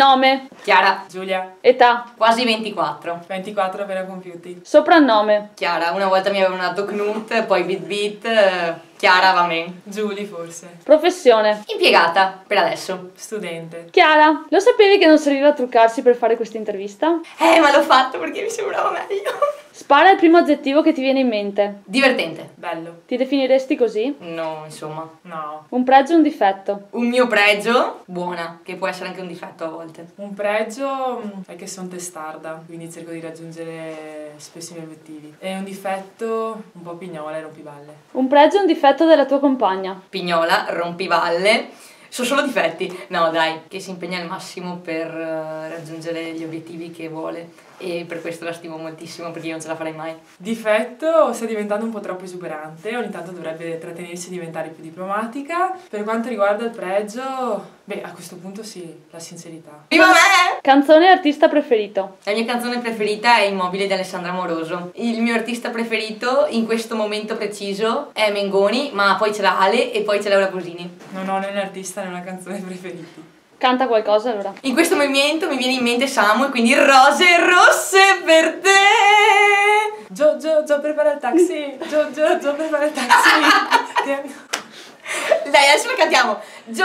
Nome. Chiara. Giulia. Età. Quasi 24. 24 appena compiuti. Soprannome. Chiara, una volta mi avevano dato Knut, poi Bit. Chiara va bene. Giulia forse. Professione. Impiegata, per adesso. Studente. Chiara, lo sapevi che non serviva a truccarsi per fare questa intervista? Ma l'ho fatto perché mi sembrava meglio. Spara il primo aggettivo che ti viene in mente. Divertente. Bello. Ti definiresti così? No, insomma. No. Un pregio e un difetto. Un mio pregio, buona, che può essere anche un difetto a volte. Un pregio è che sono testarda, quindi cerco di raggiungere spesso i miei obiettivi. E un difetto un po' pignola e rompiballe. Un pregio e un difetto della tua compagna. Pignola, rompivalle. Sono solo difetti. No, dai, che si impegna al massimo per raggiungere gli obiettivi che vuole. E per questo la stimo moltissimo, perché io non ce la farei mai. Difetto, sta diventando un po' troppo esuberante, ogni tanto dovrebbe trattenersi e diventare più diplomatica. Per quanto riguarda il pregio, a questo punto sì, la sincerità. Viva me! Canzone e artista preferito. La mia canzone preferita è Immobile di Alessandra Moroso. Il mio artista preferito in questo momento preciso è Mengoni, ma poi c'è la Ale e poi c'è Laura Pausini. Non ho né un artista né una canzone preferiti. Canta qualcosa allora. In questo momento mi viene in mente Samu e quindi rose rosse per te. Gio, prepara il taxi. Gio, prepara il taxi. Dai, adesso lo cantiamo. Gio,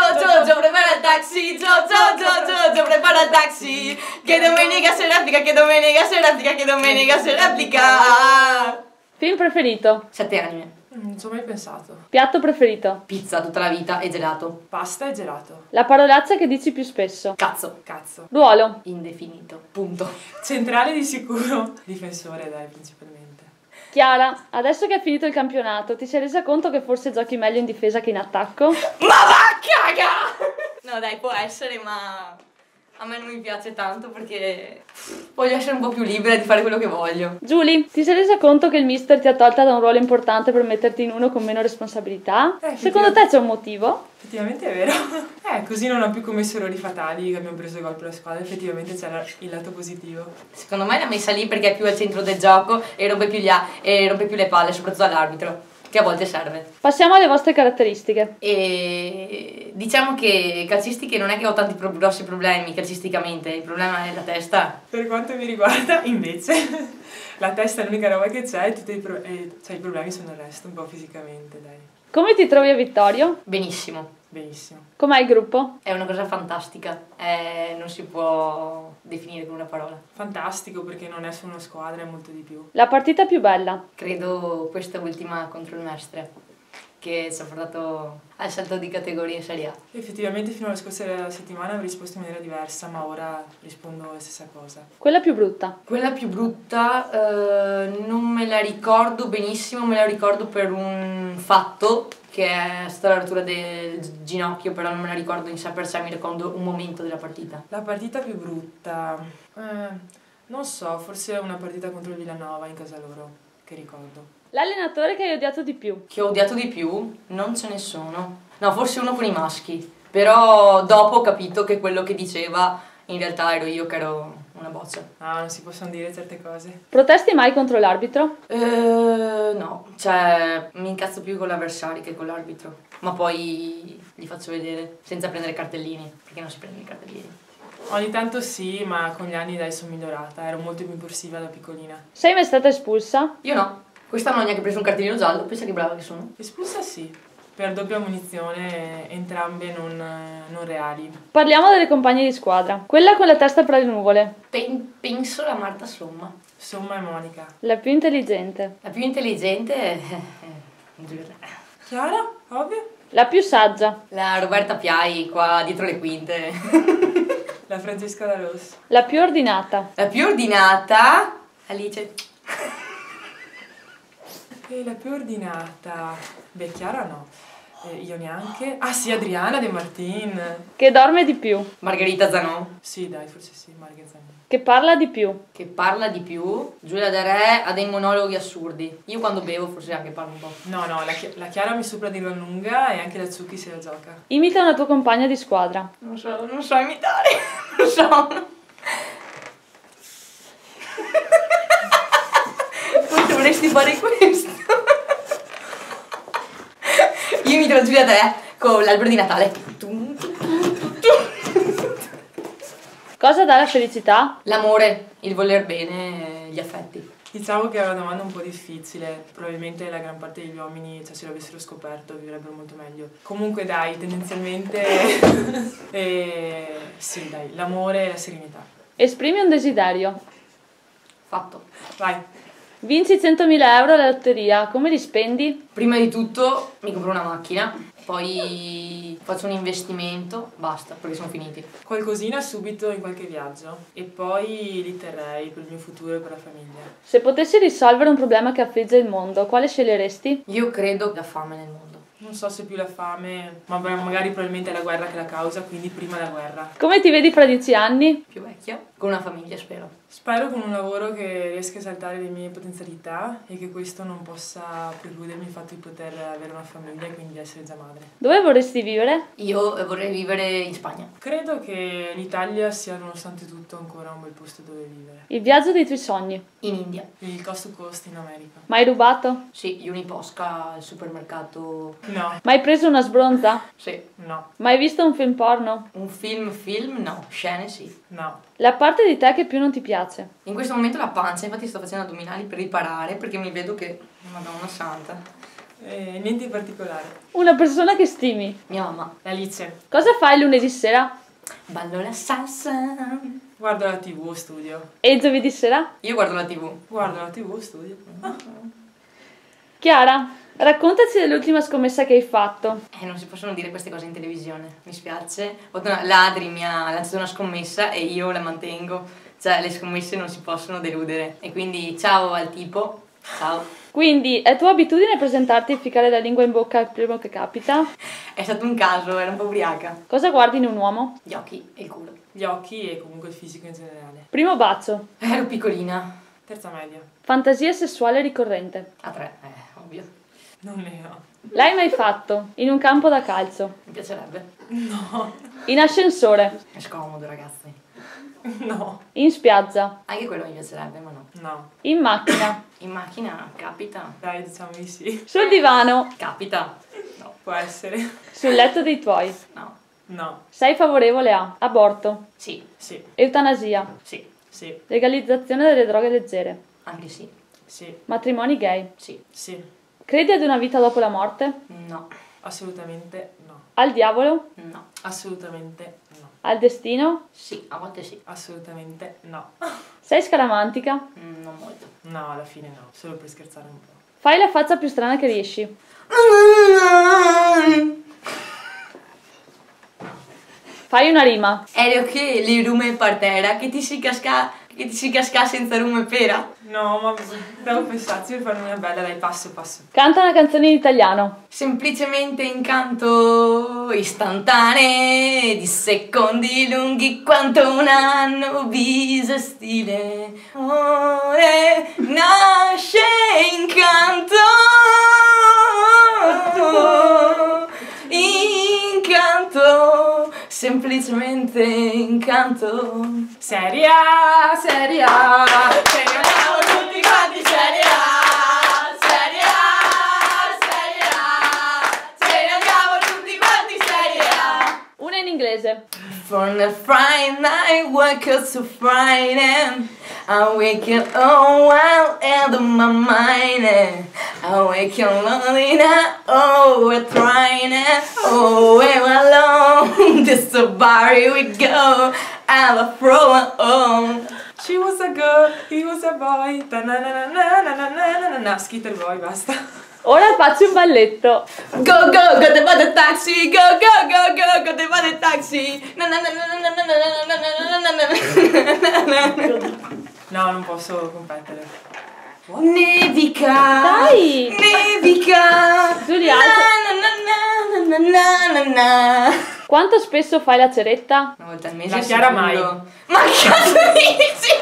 prepara il taxi. Gio, prepara il taxi. Che domenica se replica, che domenica se replica, che domenica se replica. Film preferito. 7 anime. Non ci ho mai pensato. Piatto preferito. Pizza tutta la vita e gelato. Pasta e gelato. La parolaccia che dici più spesso. Cazzo. Cazzo. Ruolo. Indefinito. Punto. Centrale di sicuro. Difensore, dai, principalmente. Chiara, adesso che è finito il campionato, ti sei resa conto che forse giochi meglio in difesa che in attacco? Ma va caga! No dai, può essere, ma a me non mi piace tanto perché voglio essere un po' più libera di fare quello che voglio. Giulia, ti sei resa conto che il mister ti ha tolta da un ruolo importante per metterti in uno con meno responsabilità? Secondo te c'è un motivo? Effettivamente è vero. Così non ho più commesso errori fatali che abbiamo preso gol per la squadra. Effettivamente c'è il lato positivo. Secondo me l'ha messa lì perché è più al centro del gioco e rompe più le palle, soprattutto all'arbitro, che a volte serve. Passiamo alle vostre caratteristiche. E diciamo che calcistiche non è che ho tanti grossi problemi calcisticamente, il problema è la testa. Per quanto mi riguarda, invece, la testa è l'unica roba che c'è e i problemi sono il resto, un po' fisicamente, dai. Come ti trovi a Vittorio? Benissimo. Benissimo. Com'è il gruppo? È una cosa fantastica, non si può definire con una parola. Fantastico perché non è solo una squadra, è molto di più. La partita più bella? Credo questa ultima contro il Mestre, che ci ha portato al salto di categoria in Serie A. Effettivamente fino alla scorsa settimana avrei risposto in maniera diversa, ma ora rispondo la stessa cosa. Quella più brutta? Quella più brutta non me la ricordo benissimo, me la ricordo per un fatto che è stata la rottura del ginocchio, però non me la ricordo in sé per sé, mi ricordo un momento della partita. La partita più brutta? Non so, forse una partita contro il Villanova in casa loro, che ricordo. L'allenatore che hai odiato di più? Che ho odiato di più? Non ce ne sono. No, forse uno con i maschi, però dopo ho capito che quello che diceva in realtà ero io che ero una boccia. Ah, non si possono dire certe cose. Protesti mai contro l'arbitro? No, cioè mi incazzo più con l'avversario che con l'arbitro, ma poi li faccio vedere senza prendere cartellini, perché non si prendono i cartellini. Ogni tanto sì, ma con gli anni dai sono migliorata, ero molto più impulsiva da piccolina. Sei mai stata espulsa? Io no, quest'anno non ho neanche preso un cartellino giallo, pensa che brava che sono. Espulsa sì, per doppia munizione, entrambe non reali. Parliamo delle compagne di squadra. Quella con la testa tra le nuvole. Penso la Marta Somma. Somma e Monica. La più intelligente. La più intelligente è Giulia. Chiara? Ovvio. La più saggia. La Roberta Piai qua dietro le quinte. La Francesca da Rosso. La più ordinata. La più ordinata Alice. E la più ordinata? Chiara no. Io neanche. Ah sì, Adriana De Martin. Che dorme di più. Margherita Zanon. Sì, dai, forse sì, Margherita Zanon. Che parla di più. Che parla di più. Giulia De Re ha dei monologhi assurdi. Io quando bevo forse anche parlo un po'. No, la Chiara mi sopra di gran lunga e anche la Zucchi se la gioca. Imita una tua compagna di squadra. Non so imitare. Non so. Forse vorresti fare questo. Io imito la Giulia De Re con l'albero di Natale. Cosa dà la felicità? L'amore, il voler bene, gli affetti. Diciamo che è una domanda un po' difficile, probabilmente la gran parte degli uomini, cioè, se lo avessero scoperto, vivrebbero molto meglio. Comunque dai, tendenzialmente sì, dai, l'amore e la serenità. Esprimi un desiderio. Fatto. Vai. Vinci 100.000 euro alla lotteria, come li spendi? Prima di tutto mi compro una macchina, poi faccio un investimento, basta, perché sono finiti. Qualcosina subito in qualche viaggio e poi li terrei per il mio futuro e per la famiglia. Se potessi risolvere un problema che affligge il mondo, quale sceglieresti? Io credo la fame nel mondo. Non so se più la fame, ma magari probabilmente è la guerra che la causa, quindi prima la guerra. Come ti vedi fra 10 anni? Più vecchia, con una famiglia spero. Spero con un lavoro che riesca a esaltare le mie potenzialità e che questo non possa precludermi il fatto di poter avere una famiglia e quindi essere già madre. Dove vorresti vivere? Io vorrei vivere in Spagna. Credo che l'Italia sia nonostante tutto ancora un bel posto dove vivere. Il viaggio dei tuoi sogni. In India. Il cost to cost in America. Mai rubato? Sì, Uniposca, il supermercato. No, Mai preso una sbronza? Sì. no, Mai visto un film porno? Un film no, scene sì. no. La parte di te che più non ti piace? In questo momento la pancia, infatti sto facendo addominali per riparare perché mi vedo che... Madonna santa. Niente in particolare. Una persona che stimi. Mia mamma. Alice, Cosa fai il lunedì sera? Ballo la salsa. guardo la TV o studio. E il giovedì sera? Io guardo la TV. Guardo la TV o studio. Chiara, raccontaci dell'ultima scommessa che hai fatto. Non si possono dire queste cose in televisione, mi spiace. L'Adri mi ha lanciato una scommessa e io la mantengo. Cioè, le scommesse non si possono deludere. E quindi ciao al tipo. Ciao. Quindi, è tua abitudine presentarti e ficcare la lingua in bocca al primo che capita? È stato un caso, era un po' ubriaca. Cosa guardi in un uomo? Gli occhi e il culo. Gli occhi e comunque il fisico in generale. Primo bacio. Ero piccolina. Terza media. Fantasia sessuale ricorrente. A 3, ovvio. Non ne ho. L'hai mai fatto? In un campo da calcio. Mi piacerebbe. No. In ascensore. È scomodo, ragazzi. No. In spiaggia. Anche quello mi piacerebbe, ma no. No. In macchina. In macchina capita. Dai, diciamo di sì. Sul divano. Capita. No. Può essere. Sul letto dei tuoi. No. No. Sei favorevole a aborto. Sì. Sì. Eutanasia. Sì. Sì. Legalizzazione delle droghe leggere. Anche sì. Sì. Sì. Matrimoni gay. Sì. Credi ad una vita dopo la morte? No. Assolutamente no. Al diavolo? No. Assolutamente no. Al destino? Sì, a volte sì. Assolutamente no. Sei scaramantica? Non molto. No, alla fine no. Solo per scherzare un po'. Fai la faccia più strana che riesci. Fai una rima. Ero che le rume partera, che ti si casca senza rume pera. No, ma devo pensarci per farmi una bella, dai, passo. Canta una canzone in italiano. Semplicemente incanto istantanee di secondi lunghi quanto un anno bisestile. Ore nasce incanto. Incanto, semplicemente incanto. Seria, seria, seria, siamo tutti quanti seria, seria, seria, andiamo tutti quanti seria. Una in inglese. From the Friday night, wake up to Friday. I wake up all wild out of my mind. I wake up lonely now, oh, we're trying it. Oh, we're alone, this the bar we go. I'm a pro, oh. She was a girl, he was a boy. Na, Skitter boy, basta. Ora faccio un balletto. Go, go, go, te va the taxi. Go, go, go, go, go, te va the taxi. Na, na, na, na, na, na, na, na, na, na, na. No, non posso competere. Nevica. Dai. Nevica. Giulia, Na, na, na, na, na, na, na. quanto spesso fai la ceretta? Una volta al mese La Chiara sicuro. mai. Ma cazzo dici?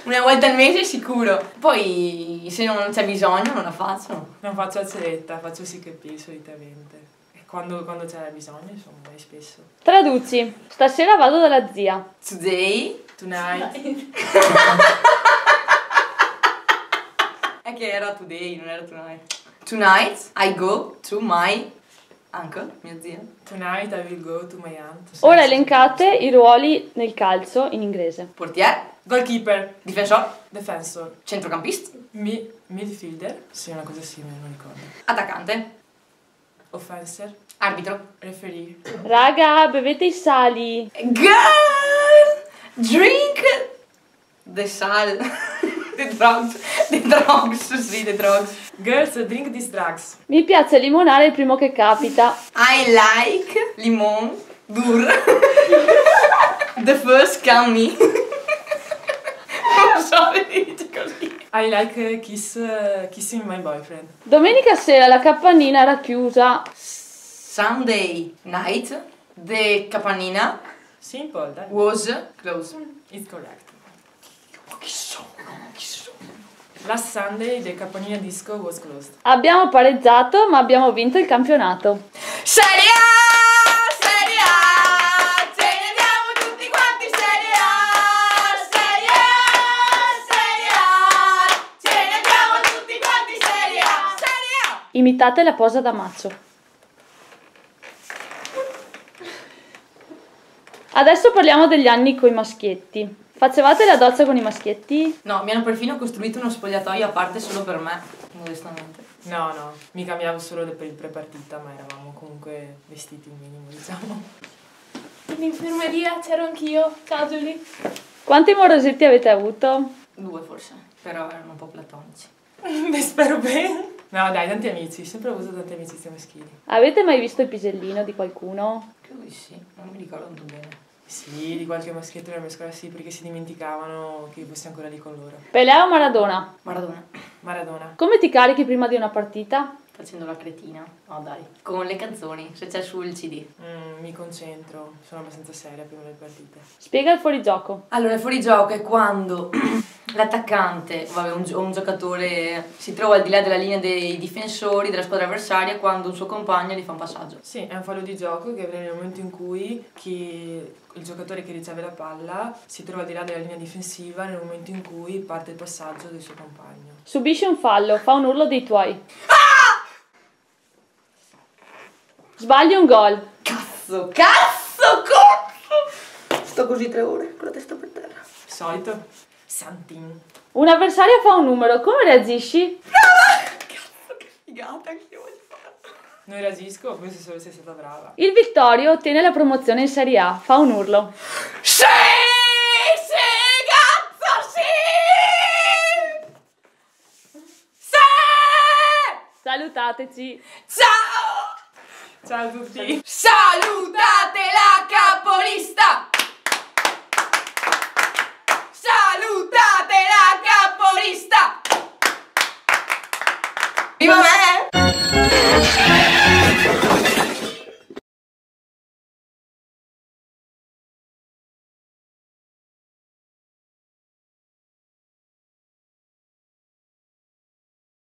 Una volta al mese sicuro. Poi se non c'è bisogno non la faccio. Non faccio la ceretta, faccio sì che pì solitamente. E quando c'è bisogno, insomma, vai spesso. Traduci. Stasera vado dalla zia. Today. Tonight. È che era today, non era tonight. Tonight I go to my Anche, mia zia. Tonight I will go to my aunt. Ora elencate i ruoli nel calcio in inglese. Portiere, Goalkeeper. difensore, Defensor. centrocampista, Midfielder. Sì, una cosa simile, non ricordo. attaccante, Offenser. arbitro. Referee. Raga, bevete i sali. Girl, drink the sal. The drugs, sì, the drugs. Girls, drink these drugs. Mi piace limonare il primo che capita. I like limon dur. The first coming. Non so se dice così. I like kissing my boyfriend. Domenica sera la capannina era chiusa. Sunday night, the capannina Simple, dai. was closed. It's correct. Chi sono? Last Sunday the Capanina Disco was closed. Abbiamo pareggiato, ma abbiamo vinto il campionato. Serie A! Serie A! Ce ne andiamo tutti quanti Serie A! Serie A! Serie A! Ce ne andiamo tutti quanti Serie A! Serie A! Imitate la posa da macio. Adesso parliamo degli anni coi maschietti. Facevate la doccia con i maschietti? No, mi hanno perfino costruito uno spogliatoio a parte solo per me, modestamente. No, mi cambiavo solo per il pre-partita, ma eravamo comunque vestiti il minimo, diciamo. In infermeria c'ero anch'io. Ciao Giulia. Quanti morosetti avete avuto? 2 forse, però erano un po' platonici. Beh, spero bene. No, dai, tanti amici, sempre avuto tanti amicizie maschili. Avete mai visto il pisellino di qualcuno? Credo di sì, non mi ricordo tanto bene. Sì, di qualche maschietto nella mia scuola sì, perché si dimenticavano che fossi ancora lì con loro. Pelé o Maradona? Maradona. Maradona. Come ti carichi prima di una partita? Facendo la cretina. No dai. Con le canzoni, se c'è sul CD. Mi concentro, sono abbastanza seria prima delle partite. Spiega il fuorigioco. Allora, il fuorigioco è quando l'attaccante, vabbè, un giocatore si trova al di là della linea dei difensori della squadra avversaria quando un suo compagno gli fa un passaggio. Sì, è un fallo di gioco che avviene nel momento in cui il giocatore che riceve la palla si trova al di là della linea difensiva nel momento in cui parte il passaggio del suo compagno. Subisci un fallo, fa un urlo dei tuoi. Sbagli un gol. Cazzo! Sto così 3 ore con la testa per terra. Solito? Santin. Un avversario fa un numero, come reagisci? Cazzo, che figata, anch'io voglio fare. Non reagisco, penso solo sei stata brava. Il Vittorio ottiene la promozione in Serie A, fa un urlo. Sì! Sì, cazzo, sì! Sì! Salutateci. Ciao! Ciao a tutti! Salutateci!